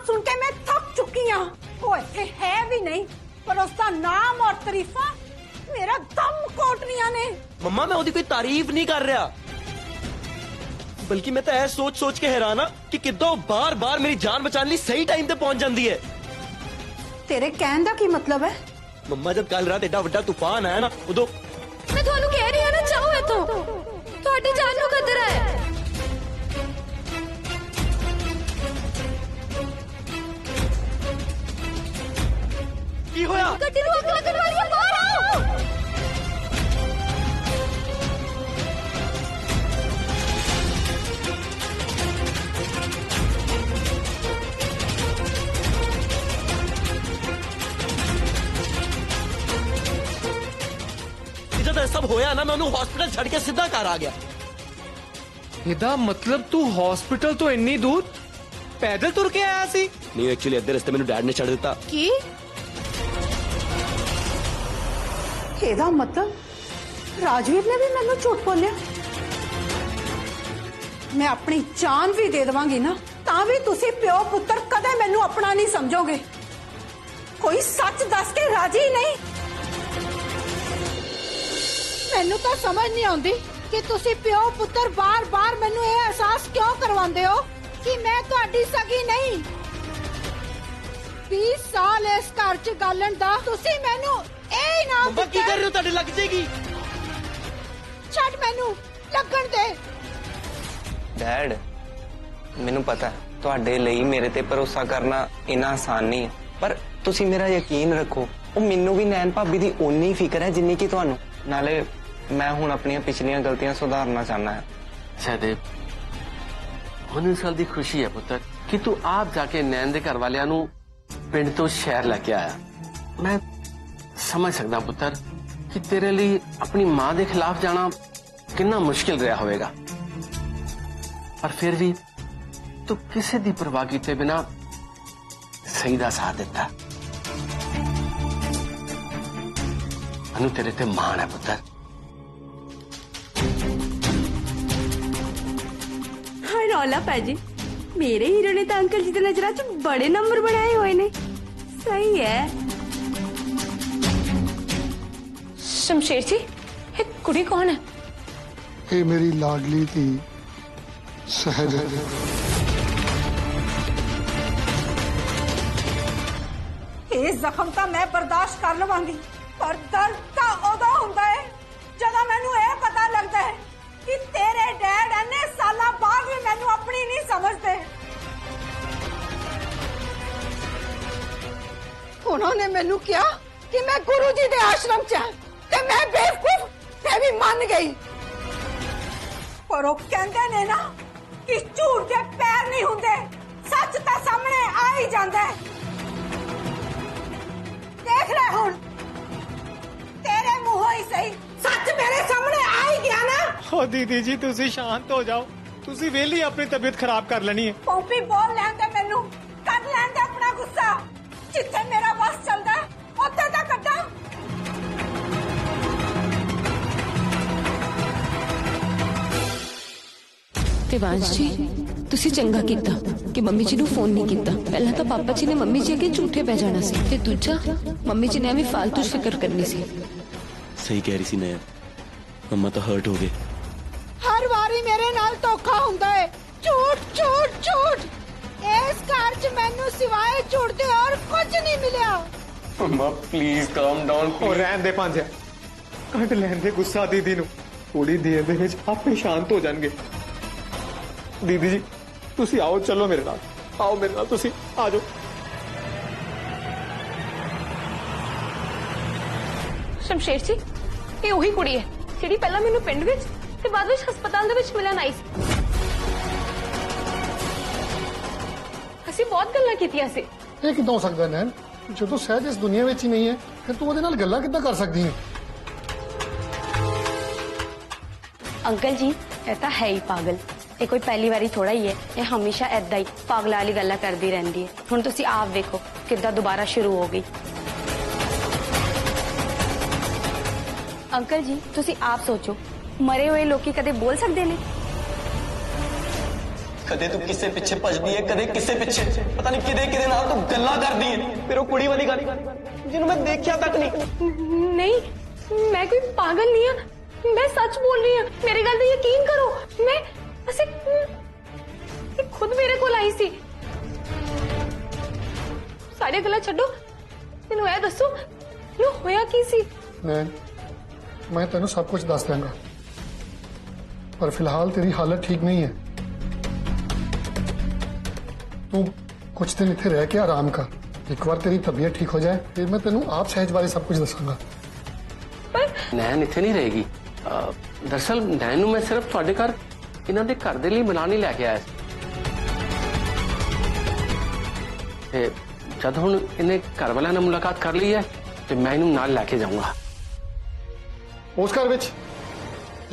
सुन के मैं थक चुकी हाँ। वो इत्थे है भी नहीं पर उसका नाम और तारीफा मेरा दम कोटनिया ने। मम्मा मैं उसकी कोई तारीफ नहीं कर रहा, बल्कि मैं तो ऐसा सोच सोच के हैरान हाँ कि किद्दां बार बार मेरी जान बचाने लिए सही टाइम पे पहुंच जाती है। तेरे कहने का की मतलब है? मम्मा जब कल रात एडा वड्डा तूफान आया ना उदो मैं ਤੁਹਾਨੂੰ ਕਹਿ ਰਹੀ ਹਾਂ ਨਾ ਚਾਹੋ ਇਥੋਂ ਤੁਹਾਡੀ ਜਾਨ ਨੂੰ ਖਤਰਾ ਹੈ। की होया? ਗੱਡੀ ਨੂੰ ਅੱਗ ਲੱਗਣ ਵਾਲੀ ਹੈ, ਬਾਹਰ ਆਓ। जब ये सब होया ना मैं उन्हें हॉस्पिटल छड़ के सीधा घर आ गया। ਇਹਦਾ ਮਤਲਬ ਤੂੰ ਹਸਪੀਟਲ ਤੋਂ ਇੰਨੀ ਦੂਰ ਪੈਦਲ ਤੁਰ ਕੇ ਆਇਆ ਸੀ? नहीं एक्चुअली अद्धे रस्ते मैंने डैड ने छड़ दिता। ਕੀ ਇਹਦਾ ਮਤਲਬ ਰਾਜਵੀਰ ਨੇ ਵੀ ਮੈਨੂੰ ਝੂਠ ਬੋਲਿਆ। ਮੈਂ ਆਪਣੀ ਜਾਨ ਵੀ ਦੇ ਦੇਵਾਂਗੀ ਨਾ ਤਾਂ ਵੀ ਤੁਸੀਂ ਪਿਓ ਪੁੱਤਰ ਕਦੇ ਮੈਨੂੰ ਆਪਣਾ ਨਹੀਂ ਸਮਝੋਗੇ। ਕੋਈ ਸੱਚ ਦੱਸ ਕੇ ਰਾਜੀ ਨਹੀਂ। ਮੈਨੂੰ ਤਾਂ ਸਮਝ ਨਹੀਂ ਆਉਂਦੀ ਕਿ ਤੁਸੀਂ ਪਿਓ ਪੁੱਤਰ ਬਾਰ-ਬਾਰ ਮੈਨੂੰ ਇਹ ਅਹਿਸਾਸ ਕਿਉਂ ਕਰਵਾਉਂਦੇ ਹੋ ਕਿ ਮੈਂ ਤੁਹਾਡੀ ਸਗੀ ਨਹੀਂ। 20 ਸਾਲ ਇਸ ਘਰ 'ਚ ਗਾਲਣ ਦਾ ਤੁਸੀਂ ਮੈਨੂੰ ਇਹ ਇਨਾਮ मम्मा की कर रहे हो? ਤੁਹਾਡੇ ਲੱਗ ਜਾਏਗੀ। ਛੱਡ ਮੈਨੂੰ ਲੱਗਣ ਦੇ। ਡੈਡ ਮੈਨੂੰ ਪਤਾ ਹੈ ਤੁਹਾਡੇ ਲਈ ਮੇਰੇ ਤੇ ਭਰੋਸਾ ਕਰਨਾ ਇੰਨਾ ਆਸਾਨ ਨਹੀਂ ਹੈ, ਪਰ ਤੁਸੀਂ ਮੇਰਾ ਯਕੀਨ ਰੱਖੋ ਉਹ ਮੈਨੂੰ ਵੀ ਨੈਣ ਭਾਬੀ ਦੀ ਓਨੀ ਫਿਕਰ ਹੈ ਜਿੰਨੀ ਕਿ ਤੁਹਾਨੂੰ। ਨਾਲੇ ਮੈਂ ਹੁਣ ਆਪਣੀਆਂ ਪਿਛਲੀਆਂ ਗਲਤੀਆਂ ਸੁਧਾਰਨਾ ਚਾਹਨਾ ਹਾਂ। ਸਹਿਦੇਵ ਹੁਣ ਇਸ ਗੱਲ ਦੀ ਖੁਸ਼ੀ ਹੈ ਪੁੱਤਰ ਕਿ ਤੂੰ ਆਪ ਜਾ ਕੇ ਨੈਣ ਦੇ ਘਰ ਵਾਲਿਆਂ ਨੂੰ ਪਿੰਡ ਤੋਂ ਸ਼ਹਿਰ ਲੈ ਕੇ ਆਇਆ। ਮੈਂ ਸਮਝ ਸਕਦਾ ਪੁੱਤਰ ਕਿ ਤੇਰੇ ਲਈ ਆਪਣੀ ਮਾਂ ਦੇ ਖਿਲਾਫ ਜਾਣਾ ਕਿੰਨਾ ਮੁਸ਼ਕਿਲ ਰਿਹਾ ਹੋਵੇਗਾ, ਪਰ ਫਿਰ ਵੀ ਤੂੰ ਕਿਸੇ ਦੀ ਪਰਵਾਹ ਕੀਤੇ ਬਿਨਾ ਸਹੀ ਦਾ ਸਾਥ ਦਿੱਤਾ। ਮੈਨੂੰ ਤੇਰੇ ਤੇ ਮਾਣ ਹੈ ਪੁੱਤਰ। ਹਾਂ ਰੌਲਾ ਭਾਜੀ ਮੇਰੇ ਹੀਰੋ ਨੇ ਤਾਂ ਅੰਕਲ ਜੀ ਦੀ ਨਜ਼ਰਾਂ 'ਚ ਬੜੇ ਨੰਬਰ ਬਣਾਏ ਹੋਏ ਨੇ। ਸਹੀ ਹੈ। शमशेर जी ये कुड़ी कौन है? ये मेरी लाडली थी सहज। ਇਹ ਜ਼ਖਮ ਤਾਂ ਮੈਂ ਬਰਦਾਸ਼ਤ ਕਰ ਲਵਾਂਗੀ ਪਰ ਦਰਦ ਤਾਂ ਉਦੋਂ ਹੁੰਦਾ ਹੈ ਜਦੋਂ ਮੈਨੂੰ ਇਹ ਪਤਾ ਲੱਗਦਾ ਹੈ ਕਿ ਤੇਰੇ ਡੈਡ ਇੰਨੇ ਸਾਲਾਂ ਬਾਅਦ ਵੀ ਮੈਨੂੰ ਆਪਣੀ ਨਹੀਂ ਸਮਝਦੇ। ਉਹਨਾਂ ਨੇ ਮੈਨੂੰ ਕਿਹਾ ਕਿ ਮੈਂ ਗੁਰੂ ਜੀ ਦੇ ਆਸ਼ਰਮ 'ਚ ਹਾਂ ਤੇ ਮੈਂ ਬੇਵਕੂਫ ਤੇ ਵੀ ਮੰਨ ਗਈ। ਪਰ ਉਹ ਕਹਿੰਦੇ ਨੇ ਨਾ ਕਿ ਝੂਠ ਦੇ ਪੈਰ ਨਹੀਂ ਹੁੰਦੇ, ਸੱਚ ਤਾਂ ਸਾਹਮਣੇ ਆ ਹੀ ਜਾਂਦਾ ਹੈ। देख ले हुन तेरे मुंहों ही सही सच मेरे सामने आ ही गया ना। ਓ ਦੀਦੀ ਜੀ ਤੁਸੀਂ ਸ਼ਾਂਤ ਹੋ ਜਾਓ, ਤੁਸੀਂ ਵੇਲੀ ਆਪਣੀ ਤਬੀਅਤ ਖਰਾਬ ਕਰ ਲੈਣੀ ਹੈ। ਪੌਂਪੀ ਬੋਲ ਲੈਣ ਦੇ ਮੈਨੂੰ, ਕੱਢ ਲੈਣ ਦੇ ਆਪਣਾ ਗੁੱਸਾ। ਜਿੱਥੇ ਮੇਰਾ ਬਸ ਚੱਲਦਾ ਉੱਥੇ ਤਾਂ ਕੱਢਾਂ। देवांश जी ਤੁਸੀਂ ਚੰਗਾ ਕੀਤਾ ਕਿ ਮੰਮੀ ਜੀ ਨੂੰ ਫੋਨ ਨਹੀਂ ਕੀਤਾ। ਪਹਿਲਾਂ ਤਾਂ ਪਾਪਾ ਜੀ ਨੇ ਮੰਮੀ ਜੀ ਅੱਗੇ ਝੂਠੇ ਪੈ ਜਾਣਾ ਸੀ ਤੇ ਦੂਜਾ ਮੰਮੀ ਜੀ ਨੇ ਐਵੇਂ ਫालतू ਫਿਕਰ ਕਰਨੀ ਸੀ। सही कह रही सी नया, मम्मा तो हर्ट हो गए। ਹਰ ਵਾਰੀ ਮੇਰੇ ਨਾਲ ਧੋਖਾ ਹੁੰਦਾ ਹੈ। ਝੂਠ ਝੂਠ ਝੂਠ। ਇਸ ਘਰ 'ਚ ਮੈਨੂੰ ਸਿਵਾਏ ਝੂਠ ਦੇ ਹੋਰ ਕੁਝ ਨਹੀਂ ਮਿਲਿਆ। ਮਮਾ ਪਲੀਜ਼ ਕਾਮ ਡਾਊਨ। ਉਹ ਰਹਿਣ ਦੇ ਭਾਂਜਾ, ਕੱਢ ਲੈਣ ਦੇ ਗੁੱਸਾ ਦੀਦੀ ਨੂੰ, ਥੋੜੀ ਦੇਰ ਦੇ ਵਿੱਚ ਆਪੇ ਸ਼ਾਂਤ ਹੋ ਜਾਣਗੇ। ਦੀਦੀ ਜੀ ਤੁਸੀਂ ਆਓ, ਚਲੋ ਮੇਰੇ ਨਾਲ, ਆਓ ਮੇਰੇ ਨਾਲ, ਤੁਸੀਂ ਆ ਜਾਓ। ਸ਼ਮਸ਼ੇਰ ਜੀ ਇਹ ਉਹੀ ਕੁੜੀ ਹੈ ਜਿਹੜੀ ਪਹਿਲਾਂ ਮੈਨੂੰ ਪਿੰਡ ਵਿੱਚ ਤੇ ਬਾਅਦ ਵਿੱਚ ਹਸਪਤਾਲ ਦੇ ਵਿੱਚ ਮਿਲਣ ਆਈ ਸੀ। ਅਸੀਂ ਬਹੁਤ ਗੱਲਾਂ ਕੀਤੀਆਂ ਸੀ। ਇਹ ਕਿੱਦਾਂ ਹੋ ਸਕਦਾ ਨੈਣ? ਜਦੋਂ ਸਹਿਜ ਇਸ ਦੁਨੀਆ ਵਿੱਚ ਹੀ ਨਹੀਂ ਹੈ ਫਿਰ ਤੂੰ ਉਹਦੇ ਨਾਲ ਗੱਲਾਂ ਕਿੱਦਾਂ ਕਰ ਸਕਦੀ ਹੈ? ਅੰਕਲ ਜੀ ਇਹ ਤਾਂ ਹੈ ਹੀ ਪਾਗਲ। ਇਹ ਕੋਈ ਪਹਿਲੀ ਵਾਰੀ ਥੋੜਾ ਹੀ ਹੈ, ਇਹ ਹਮੇਸ਼ਾ ਏਦਾਂ ਹੀ ਪਾਗਲਾਂ ਵਾਲੀ ਗੱਲਾਂ ਕਰਦੀ ਰਹਿੰਦੀ ਹੈ। ਹੁਣ ਤੁਸੀਂ ਆਪ ਵੇਖੋ ਕਿੱਦਾਂ ਦੁਬਾਰਾ ਸ਼ੁਰੂ ਹੋ ਗਈ। ਅੰਕਲ ਜੀ ਤੁਸੀਂ ਆਪ ਸੋਚੋ, ਮਰੇ ਹੋਏ ਲੋਕੀ ਕਦੇ ਬੋਲ ਸਕਦੇ ਨੇ? ਕਦੇ ਤੂੰ ਕਿਸੇ ਪਿੱਛੇ ਭੱਜਦੀ ਹੈ, ਕਦੇ ਕਿਸੇ ਪਿੱਛੇ, ਪਤਾ ਨਹੀਂ ਕਿਹਦੇ ਨਾਲ ਤੂੰ ਗੱਲਾਂ ਕਰਦੀ ਹੈ। ਫਿਰ ਉਹ ਕੁੜੀ ਵਾਲੀ ਗੱਲ ਜਿਹਨੂੰ ਮੈਂ ਦੇਖਿਆ ਤੱਕ ਨਹੀਂ। नहीं मैं कोई पागल नहीं हूं, मैं सच बोल रही हूं, मेरी गल पे यकीन करो। मैं ऐसे ये खुद मेरे को आई सी। सारी गल्लां छड्डो, मैनूं ऐ दसो ये होया की सी? नैन मैं तेन सब कुछ दस देंगा, पर फिलहाल तेरी हालत ठीक नहीं है। तू कुछ दिन इत्थे रह के आराम कर, एक बार तेरी तबीयत ठीक हो जाए फिर मैं तेन आप सहज बारे सब कुछ दसांगा। नैन इत्थे नहीं रहेगी। दरअसल नैन नूं मैं सिर्फ तुहाडे घर इन्हां दे घर दे लई मिलाण ही लैके आया सी। ते जद हुण इन्हें घर वालियां नाल मुलाकात कर ली है ते मैं इहनूं नाल लैके जाऊंगा। उस घर विच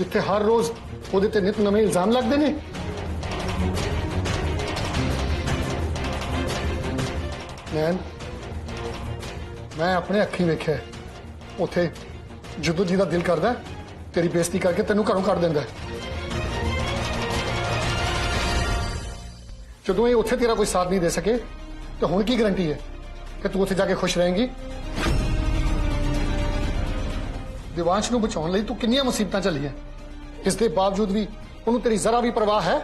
जिथे हर रोज ओदे ते नित नवे इल्जाम लगदे ने। नैन मैं अपने अखी वेख्या उथे ਜਦੋਂ जी का दिल करता तेरी बेइज्जती करके तेनों घरों कढ़ देंदा है। जदों ये उत्थे तेरा कोई साथ नहीं दे सके तो हुण की गारंटी है कि तू उत्थे जाके खुश रहेंगी? दिवांश नूं बचाउण लई तू किन्नियां मुसीबतां झल्लियां, इस दे बावजूद भी उन्होंने तेरी जरा भी परवाह है?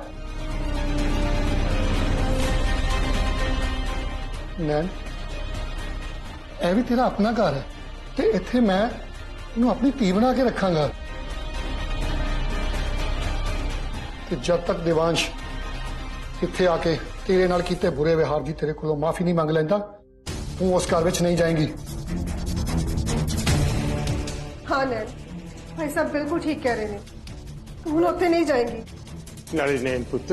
नैन यह भी तेरा अपना घर है ते इत्थे मैं इन्हूं अपनी धी बना के रखांगा। ते जब तक दिवांश इत्थे आके तेरे नाल कीते बुरे व्यवहार की तेरे कोलों माफी नहीं मंग लैंदा तू उस घर विच नहीं जाएंगी। हाँ नैन भाई साहब बिल्कुल ठीक कह रहे हैं, हुण उत्थे नहीं जाएंगी। नाले नैन पुत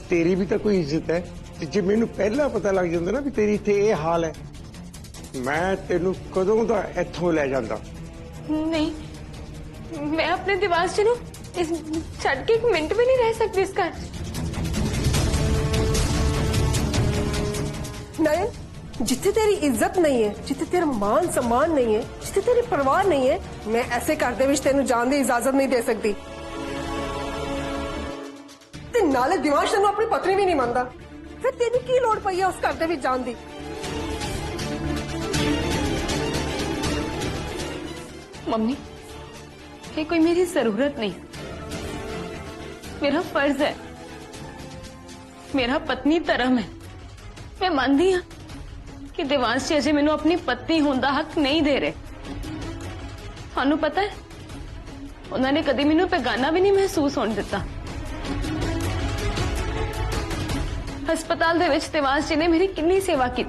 तेरी भी तो कोई इज्जत है, ते जे मैनू पहला पता लग जांदा ना भी तेरी इत्थे ये हाल है मैं तेनू कदों दा इत्थों ले जांदा। नहीं मैं अपने दिवास जी नूं इस छड़ के एक मिनट भी नहीं रह सकती इस घर। नयन जिथे तेरी इज्जत नहीं है, जिथे तेरा मान सम्मान नहीं है, जिथे तेरी परवाह नहीं है, मैं ऐसे घर दे विच तेनू जान दी इजाजत नहीं दे सकती। ते नाले दिवांश तेनू अपनी पत्नी भी नहीं मानदा, फिर तेनू की लोड़ पई है उस घर दे विच जान दी? मम्मी ये कोई मेरी जरूरत नहीं, मेरा फर्ज है, मेरा पत्नी धर्म है। मैं मानती हाँ कि देवांश जी अजे मैनू अपनी पत्नी होने का हक नहीं दे रहे। थानू पता है उन्होंने कभी मैनू बेगाना भी नहीं महसूस होने दिता। हस्पताल दे विच देवांश जी ने मेरी कितनी सेवा की।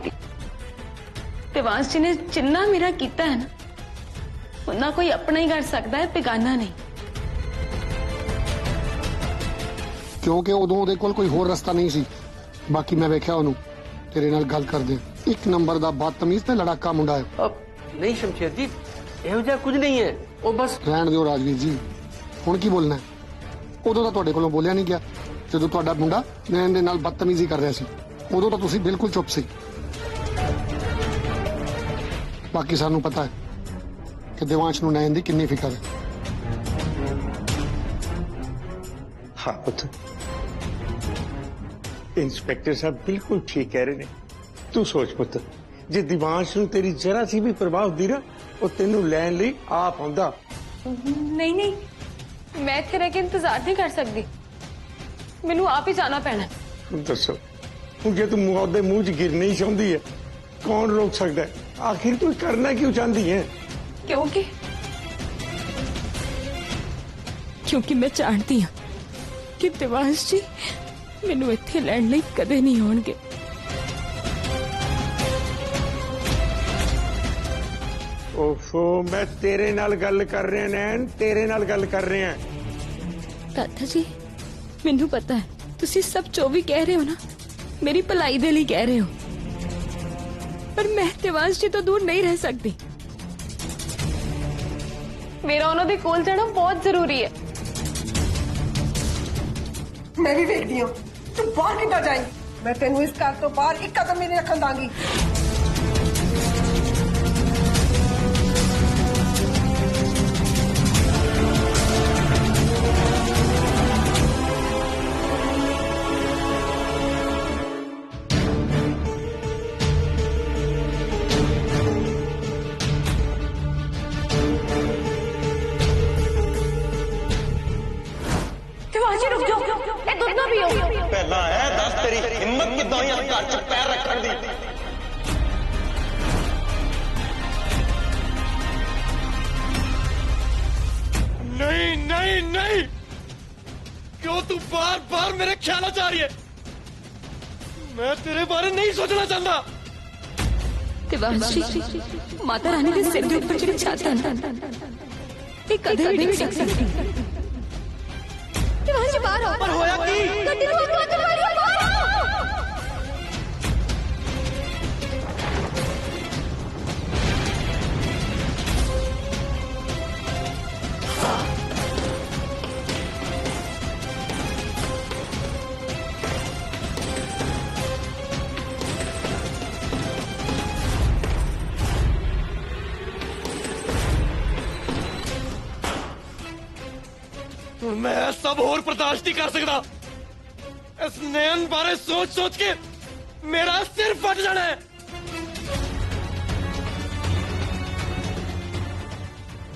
देवांश जी ने जिन्ना मेरा किया है ना उन्ना कोई अपना ही कर सकता है, बेगाना नहीं। क्योंकि उदों उहदे कोल कोई होर रस्ता नहीं सी। बाकी मैं वेख्या उहनूं तेरे नाल गल करदे, एक नंबर दा बदतमीज ते लड़ाका मुंडा है। नहीं शमशेर जी इहो जिहा कुछ नहीं है, वो बस रहण दिओ राजवीर जी, हुण की बोलना है? उदों तां तुहाडे कोलों बोलिया नहीं गया जदों तुहाडा मुंडा नैन दे नाल बदतमीजी कर रहा सी, उदों तां तुसीं बिल्कुल चुप सी। बाकी सानू पता है कि दिवांश नूं नैन दी कितनी फिक्र है। हाँ पुत इंस्पेक्टर साहब बिल्कुल ठीक कह रहे ने। तू सोच पुत जे दिवांश नूं तेरी जरा सी भी परवाह होंदी ना वो तेनू लैन लई आप आंदा। नहीं नहीं मैं इत्थे रह के इंतजार नहीं कर सकती, मैनू आप ही जाना पैना। दसो हूं जे तू मुआदे मुंह च गिरना ही चाहती है कौन रोक सकता है? आखिर तू करना क्यों चाहती है? क्योंकि मैं जानती हूँ कि दिवांश जी मैनू इत्थे लैण लई कदे नहीं आउणगे। ओफो मैं तेरे नाल गल कर रहा नैन, तेरे नाल गल कर रहे हैं। दादा जी मैनू पता है तुसी सब जो भी कह रहे हो ना मेरी भलाई दे लिए कह रहे हो, पर मैं दिवांश जी तो दूर नहीं रह सकती। मेरा उन्होंने कोल जाना बहुत जरूरी है। मैं भी देखती हूँ तू बाहर कितना जाएगी, मैं तेनू इस घर तो बाहर एक कदम भी नहीं रखन दांगी। ਦਾਈਆਂ ਘਰ 'ਚ ਪੈਰ ਰੱਖਣ ਦੀ। नहीं नहीं नहीं, क्यों तू बार बार मेरे ख्याल आ रही है? मैं तेरे बारे नहीं सोचना चाहता। देवांशी, माता रानी के सिर के ऊपर ਜਿਹੜੀ ਛੱਤ ਹੈ ਨਾ, ਇਹ ਕਦੇ ਵੀ ਨਹੀਂ ਸਿੱਖ ਸਕਦੀ। देवांशी बाहर आओ। पर होया की? ਗੱਡੀ ਨੂੰ ਅੱਗ ਲੱਗਣ ਵਾਲੀ ਹੈ, ਬਾਹਰ आओ। मैं सब और बर्दाश्त नहीं कर सकता। इस नयन बारे सोच सोच के मेरा सिर फट जाना है।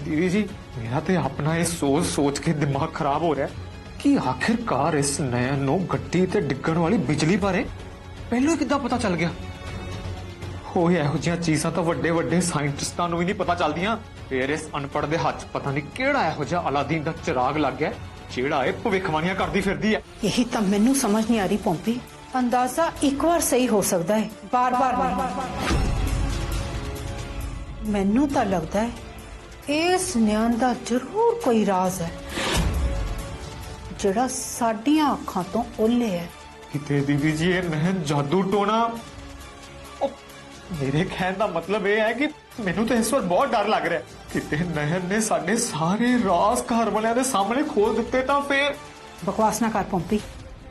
दीदी जी, मेरा तो अपना ये सोच सोच के दिमाग खराब हो रहा है कि आखिरकार इस नयन नो गड्डी ते डिगण वाली बिजली बारे पहले ही किद्दां पता चल गया। हो ਇਹੋ ਜਿਹੀਆਂ ਚੀਜ਼ਾਂ ਤਾਂ ਵੱਡੇ ਵੱਡੇ ਸਾਇੰਟਿਸਟਾਂ ਨੂੰ ਵੀ ਨਹੀਂ ਪਤਾ ਚੱਲਦੀਆਂ। ਫਿਰ ਇਸ ਅਨਪੜ੍ਹ ਦੇ ਹੱਥ ਪਤਾ ਨਹੀਂ ਕਿਹੜਾ ਇਹੋ ਜਿਹਾ ਅਲਾਦੀਨ ਦਾ ਚਿਰਾਗ ਲੱਗ ਗਿਆ ਜਿਹੜਾ ਇਹ ਭਵਿੱਖਬਾਣੀਆਂ ਕਰਦੀ ਫਿਰਦੀ ਹੈ। यही तो मैनू समझ नहीं आ रही पोंपी। अंदाजा एक बार सही हो सकता है, बार बार नहीं। मैनू तो लगता है इस न्यान दा जरूर कोई राज है ਜਿਹੜਾ ਸਾਡੀਆਂ ਅੱਖਾਂ ਤੋਂ ਓਲੇ ਹੈ। ਕਿਤੇ ਦੀਦੀ ਜੀ ਇਹ ਨਹਿਨ ਜਾਦੂ ਟੋਣਾ। मेरे कहने का मतलब यह है कि मैनू तो इस बार बहुत डर लग रहा है किते नहन ने साडे सारे राज घर वालियां दे सामने खोल दिते तां फिर। बकवास ना कर पोंपी,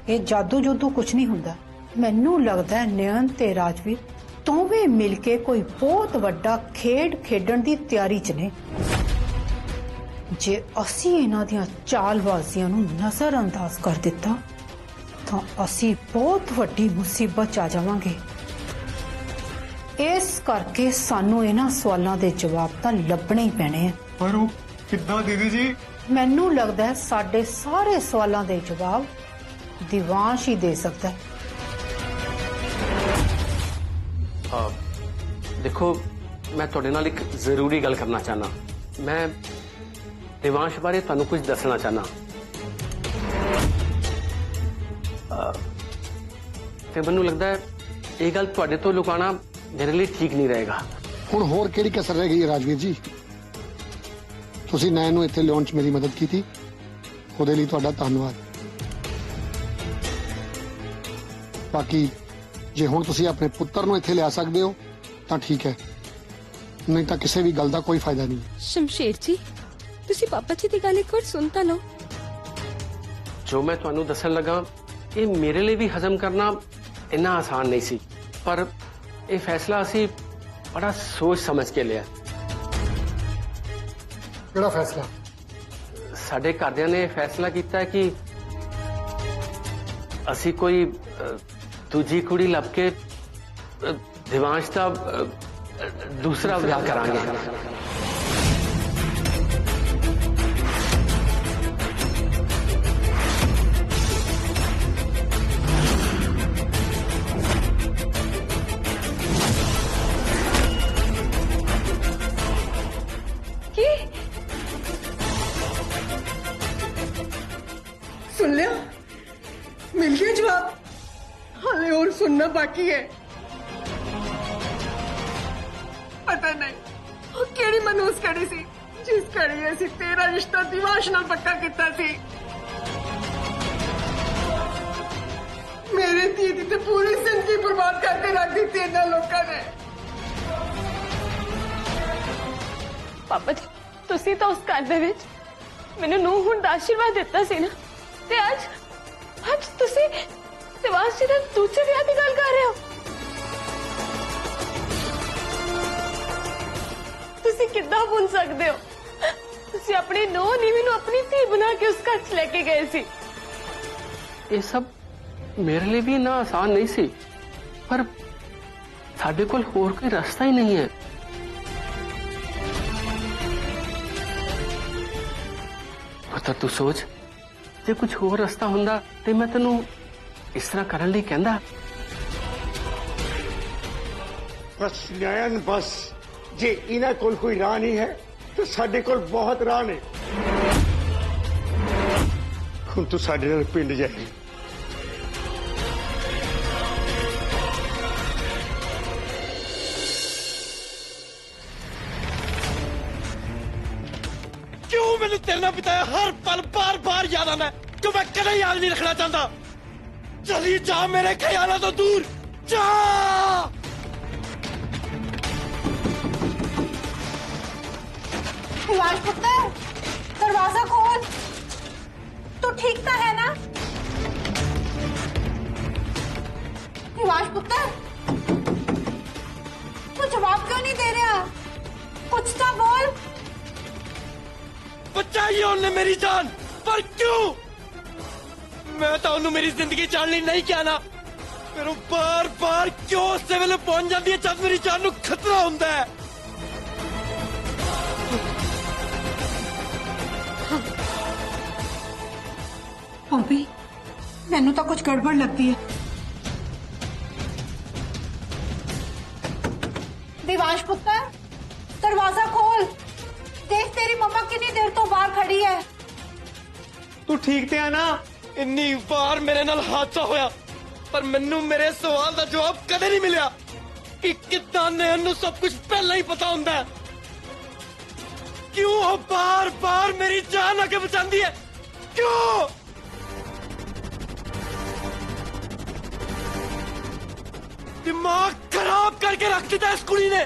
ये जादू जूदू कुछ नहीं हुंदा। मैनू लगदा है नयन ते राजवीर दोवें मिलके कोई बहुत वड्डा खेड खेडण दी तैयारी च ने। जे असी इन्हां दियां चालबाजियां नू नजरअंदाज कर दिता तां असी बहुत वड्डी मुसीबत च आ जावांगे। इस करके सानू इन्हां सवालों के जवाब तो लभने ही पैने हैं। पर वो किद्दां दीदी जी? मैनू लगता है साडे सारे सवालों के जवाब दिवांश ही दे सकता है। देखो, मैं तुहाडे नाल एक जरूरी गल करना चाहना। मैं दिवांश बारे तुहानू कुछ दसना चाहना। ते मैनू लगता है ये गल तुहाडे तो लुकाना मेरे लिए ठीक नहीं रहेगा। ਹੁਣ ਹੋਰ ਕਿਹੜੀ ਕਸਰ ਰਹਿ ਗਈ ਹੈ ਰਾਜਵੀਰ ਜੀ? ਤੁਸੀਂ ਨੈਣ ਨੂੰ ਇੱਥੇ ਲਿਆਉਣ 'ਚ ਮੇਰੀ ਮਦਦ ਕੀਤੀ, ਉਹਦੇ ਲਈ ਤੁਹਾਡਾ ਧੰਨਵਾਦ। ਬਾਕੀ ਜੇ ਹੁਣ ਤੁਸੀਂ ਆਪਣੇ ਪੁੱਤਰ ਨੂੰ ਇੱਥੇ ਲਿਆ ਸਕਦੇ ਹੋ ਤਾਂ ਠੀਕ ਹੈ, ਨਹੀਂ ਤਾਂ ਕਿਸੇ ਵੀ ਗੱਲ ਦਾ ਕੋਈ ਫਾਇਦਾ ਨਹੀਂ। शमशेर जी, ਤੁਸੀਂ ਪਾਪਾ ਜੀ ਦੀ ਗੱਲ ਇੱਕ ਵਾਰ ਸੁਣ ਤਾਂ ਲਓ। जो मैं तुहानू दसन लगा ये मेरे लिए भी हजम करना इन्ना आसान नहीं सी, पर यह फैसला असी बड़ा सोच समझ के लिया। ਕਿਹੜਾ ਫੈਸਲਾ? साडे घरदियां ने फैसला किया है कि असी कोई दूजी कुड़ी लभ के दिवांश का दूसरा विआह करांगे। सुन लिया, मिल गया जवाब। हाले और सुनना बाकी है। पता नहीं वो केड़ी मनूस कड़ी सी जिस कड़ी ऐसी तेरा रिश्ता दिवाश नाल पक्का किता सी। मेरी दीदी ते पूरी जिंदगी बर्बाद करके रख दी थी इन्हां लोकां ने। पापा जी, तुसी तो उस घर दे विच मैनू नूह हुण दा आशीर्वाद दिता सी ना, ते आज तुसी दिवास जी दा दूसरे विआह दी गल कर रहे हो। तुसी किद्दां भुल सकदे हो? तुसी अपनी नूह नी मैनू अपनी धी बना के उस घर च लेके गए सी। ये सब मेरे लिए भी इतना आसान नहीं सी, पर साडे कोल होर कोई रास्ता ही नहीं है। पता तू सोच, जे कुछ होर रास्ता हुंदा ते मैं तेनू इस तरह करन लई कहंदा। बस नयन बस जे इन्हां कोल कोई राह नहीं है तो साडे कोल बहुत राह ने। हुण तू साडे नाल पिंड जाए। क्यों मैंने तेरे नाल बिताया हर पल बार बार याद आना है जो मैं कदे याद नहीं रखना चाहता। चली जा मेरे ख्यालों तो दूर जा। दिवाश पुत्र, दरवाजा खोल। तू ठीक तो है ना? दिवाश पुत्र, तू जवाब क्यों नहीं दे रहा? कुछ तो बोल। बचाई उन्हें मेरी जान, पर क्यों? मैं तो उन्हें मेरी जिंदगी जाननी नहीं क्या ना। फिर बार बार क्यों उससे वेले पहुंच जाती है जब मेरी जान को खतरा होता है। पंपी, मैनू तो कुछ गड़बड़ लगती है। दिवाश पुत्र, दरवाजा खोल। देख तेरी मम्मा कितनी देर तो बाहर खड़ी है। तू ठीक ते है ना? इन्नी बार मेरे नाल हादसा होया पर मैनू मेरे सवाल का जवाब कदे नहीं मिलिया कि कितना नयन नू सब कुछ पहला ही पता होंदा है। क्यों वो बार बार मेरी जान आके बचाती है? क्यों? दिमाग खराब करके रख दिया इस कुड़ी ने।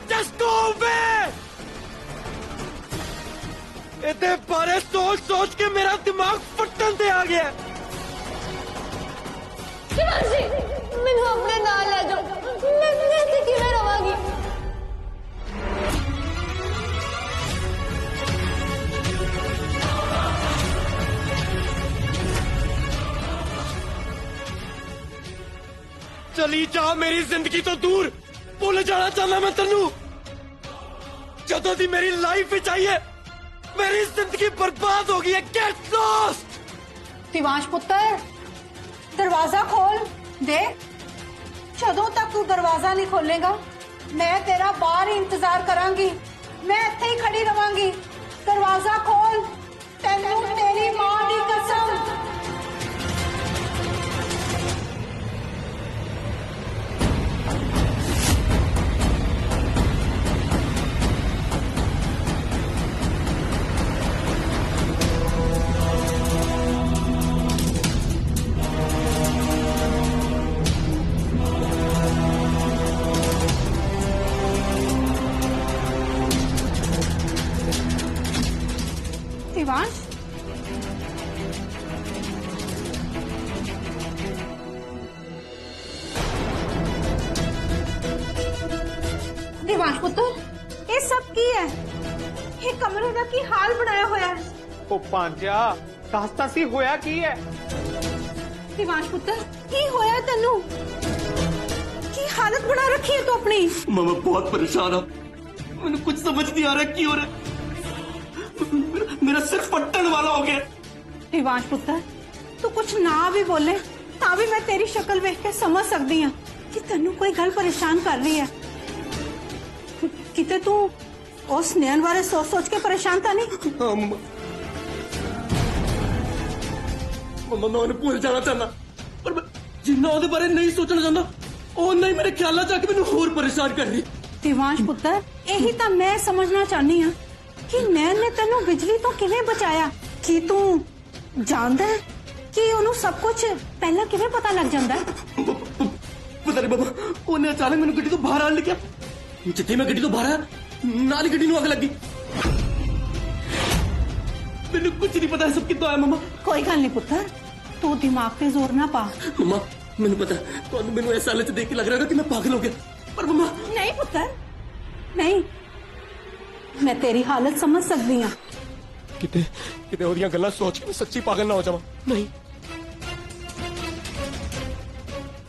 Just go away! इतने बारे सोच सोच के मेरा दिमाग फटन से आ गया। शिवाजी, मैनू अपने नाल ले जाओ। मैं ऐसे किवें रवांगी? चली जा मेरी जिंदगी तो दूर। भूल जाना चाहना मैं तेनू। जदों दी मेरी लाइफ ही चाहिए मेरी जिंदगी बर्बाद हो गई है। Get lost. दिवाश पुत्र, दरवाजा खोल। देख, जदों तक तू दरवाजा नहीं खोलेगा मैं तेरा बाहर ही इंतजार करांगी। मैं इत्थे ही खड़ी रवांगी। दरवाजा खोल। तेनू तेरी मां दी कसम। दिवाश, दिवाश पुत्र, ये सब की है? ये कमरे का की हाल बनाया होया है? ओ पांजा दसता सी होया की है? दिवाश पुत्र, की होया तेनू? की हालत बना रखी है तू अपनी? मैं बहुत परेशान हूँ। मैंने कुछ समझ नहीं आ रहा क्यों हो रहा। मेरा सिर फटने वाला हो गया। दिवाश पुत्र, तू कुछ ना भी बोले ता भी मैं तेरी शक्ल देख के समझ सकती हूँ कि तेनू कोई गल परेशान कर रही है। किते तू उस नयन बारे सोच सोच के परेशान था नहीं? हाँ मम्मा, मैं उन्हें भूल जाना चाहता पर मैं जिन्ना ਉਹਦੇ बारे नहीं सोचना चाहता उन्ना ही मेरे ख्याल जाके मैंने होर परेशान कर रही। दिवाश पुत्र, यही तो मैं समझना चाहनी हाँ कि नैन ने तेनू बिजली तो किवें बचाया। कि तू जानदा है कि ओनू सब कुछ पहला किवें पता लग जांदा है? पता नहीं बाबा, उन्हें अचानक मैंने गड्डी तो बाहर आने लग्या। जिथे मैं गड्डी तो बाहर आया नाल ही गड्डी नूं अग लगी। मैंने कुछ नहीं पता सब कितों आया। मम्मा कोई गल नहीं पुत्र, तू दिमाग पे जोर ना पा। मम्मा मैंने पता तो मैंने ऐसा हालत देख के लग रहा था कि मैं पागल हो गया पर मम्मा नहीं पुत्र नहीं, मैं तेरी हालत समझ सकती हूँ। किते किते ओदियां गल्लां सोच के मैं सच्ची पागल ना हो जावां। नहीं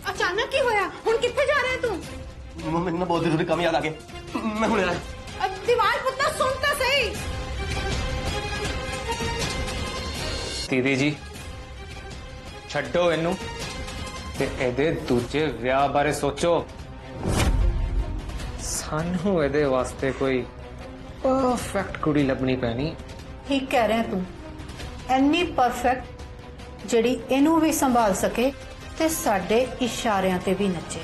अचानक की होया? हुण कित्थे जा रहे है तू? मम्मा मैंने ना बहुत जरूरी काम याद आ गया। मैं हुणे आया। दिवाश पुत्र सुन तो सही। दीदी जी छड्डो इनू, ਤੇ ਇਹਦੇ ਦੂਜੇ ਵਿਆਹ ਬਾਰੇ ਸੋਚੋ। ਸਾਨੂੰ ਇਹਦੇ ਵਾਸਤੇ ਕੋਈ ਪਰਫੈਕਟ ਕੁੜੀ ਲੱਭਣੀ ਪੈਣੀ। ठीक कह रहे हैं तू एनी परफेक्ट ਜਿਹੜੀ ਇਹਨੂੰ ਵੀ ਸੰਭਾਲ ਸਕੇ ਤੇ ਸਾਡੇ ਇਸ਼ਾਰਿਆਂ ਤੇ ਵੀ ਨੱਚੇ।